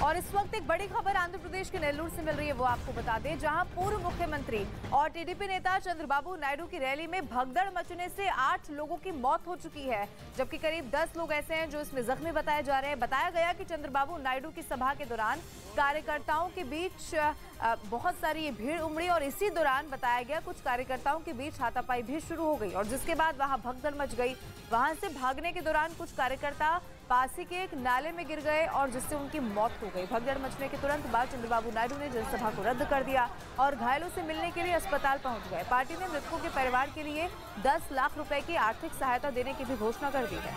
और इस वक्त एक बड़ी खबर आंध्र प्रदेश के नेल्लूर से मिल रही है, वो आपको बता दें, जहां पूर्व मुख्यमंत्री और टीडीपी नेता चंद्रबाबू नायडू की रैली में भगदड़ मचने से 8 लोगों की मौत हो चुकी है, जबकि करीब 10 लोग ऐसे हैं जो इसमें जख्मी बताए जा रहे हैं। बताया गया कि चंद्रबाबू नायडू की सभा के दौरान कार्यकर्ताओं के बीच बहुत सारी भीड़ उमड़ी और इसी दौरान बताया गया कुछ कार्यकर्ताओं के बीच हाथापाई भी शुरू हो गई और जिसके बाद वहां भगदड़ मच गई। वहां से भागने के दौरान कुछ कार्यकर्ता पास ही के एक नाले में गिर गए और जिससे उनकी मौत हो गई। भगदड़ मचने के तुरंत बाद चंद्रबाबू नायडू ने जनसभा को रद्द कर दिया और घायलों से मिलने के लिए अस्पताल पहुंच गए। पार्टी ने मृतकों के परिवार के लिए 10 लाख रुपए की आर्थिक सहायता देने की भी घोषणा कर दी है।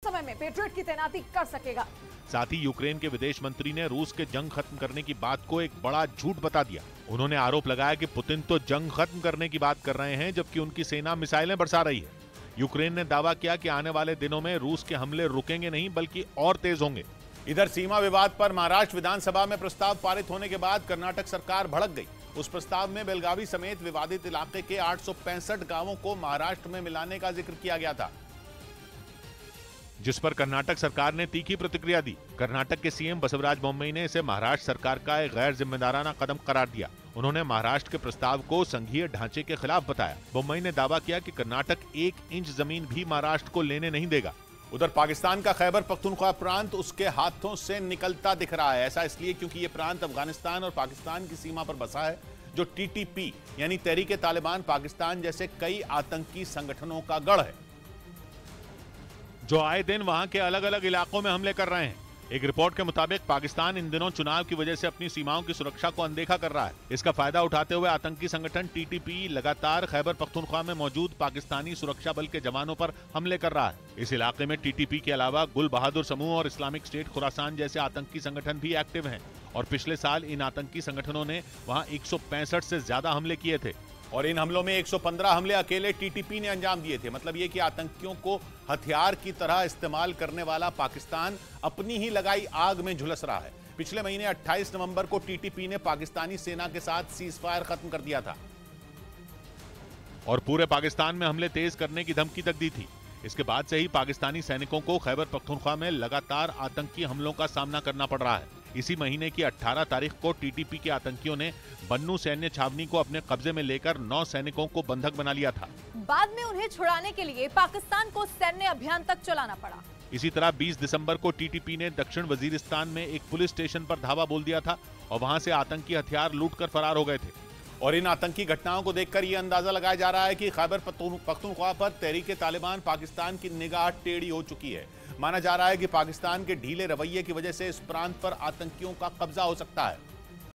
समय में पेट्रियट की तैनाती कर सकेगा। साथ ही यूक्रेन के विदेश मंत्री ने रूस के जंग खत्म करने की बात को एक बड़ा झूठ बता दिया। उन्होंने आरोप लगाया कि पुतिन तो जंग खत्म करने की बात कर रहे हैं जबकि उनकी सेना मिसाइलें बरसा रही है। यूक्रेन ने दावा किया कि आने वाले दिनों में रूस के हमले रुकेंगे नहीं बल्कि और तेज होंगे। इधर सीमा विवाद पर महाराष्ट्र विधानसभा में प्रस्ताव पारित होने के बाद कर्नाटक सरकार भड़क गई। उस प्रस्ताव में बेलगावी समेत विवादित इलाके के 865 गांवों को महाराष्ट्र में मिलाने का जिक्र किया गया था, जिस पर कर्नाटक सरकार ने तीखी प्रतिक्रिया दी। कर्नाटक के सीएम बसवराज बोम्मई ने इसे महाराष्ट्र सरकार का एक गैर जिम्मेदाराना कदम करार दिया। उन्होंने महाराष्ट्र के प्रस्ताव को संघीय ढांचे के खिलाफ बताया। बोम्मई ने दावा किया कि कर्नाटक 1 इंच जमीन भी महाराष्ट्र को लेने नहीं देगा। उधर पाकिस्तान का खैबर पख्तूनख्वा प्रांत उसके हाथों से निकलता दिख रहा है। ऐसा इसलिए क्योंकि ये प्रांत अफगानिस्तान और पाकिस्तान की सीमा पर बसा है, जो टीटीपी यानी तहरीके तालिबान पाकिस्तान जैसे कई आतंकी संगठनों का गढ़ है, जो आए दिन वहां के अलग अलग इलाकों में हमले कर रहे हैं। एक रिपोर्ट के मुताबिक पाकिस्तान इन दिनों चुनाव की वजह से अपनी सीमाओं की सुरक्षा को अनदेखा कर रहा है। इसका फायदा उठाते हुए आतंकी संगठन टीटीपी लगातार खैबर पख्तूनख्वा में मौजूद पाकिस्तानी सुरक्षा बल के जवानों पर हमले कर रहा है। इस इलाके में टीटीपी के अलावा गुल बहादुर समूह और इस्लामिक स्टेट खुरासान जैसे आतंकी संगठन भी एक्टिव हैं और पिछले साल इन आतंकी संगठनों ने वहाँ 165 से ज्यादा हमले किए थे और इन हमलों में 115 हमले अकेले टीटीपी ने अंजाम दिए थे। मतलब ये कि आतंकियों को हथियार की तरह इस्तेमाल करने वाला पाकिस्तान अपनी ही लगाई आग में झुलस रहा है। पिछले महीने 28 नवंबर को टीटीपी ने पाकिस्तानी सेना के साथ सीज फायर खत्म कर दिया था और पूरे पाकिस्तान में हमले तेज करने की धमकी तक दी थी। इसके बाद से ही पाकिस्तानी सैनिकों को खैबर पख्तूनख्वा में लगातार आतंकी हमलों का सामना करना पड़ रहा है। इसी महीने की 18 तारीख को टीटीपी के आतंकियों ने बन्नू सैन्य छावनी को अपने कब्जे में लेकर 9 सैनिकों को बंधक बना लिया था। बाद में उन्हें छुड़ाने के लिए पाकिस्तान को सैन्य अभियान तक चलाना पड़ा। इसी तरह 20 दिसंबर को टीटीपी ने दक्षिण वजीरिस्तान में एक पुलिस स्टेशन पर धावा बोल दिया था और वहां से आतंकी हथियार लूटकर फरार हो गए थे। और इन आतंकी घटनाओं को देखकर यह अंदाजा लगाया जा रहा है कि खैबर पख्तूनख्वा पर तहरीके तालिबान पाकिस्तान की निगाह टेढ़ी हो चुकी है। माना जा रहा है कि पाकिस्तान के ढीले रवैये की वजह से इस प्रांत पर आतंकियों का कब्जा हो सकता है।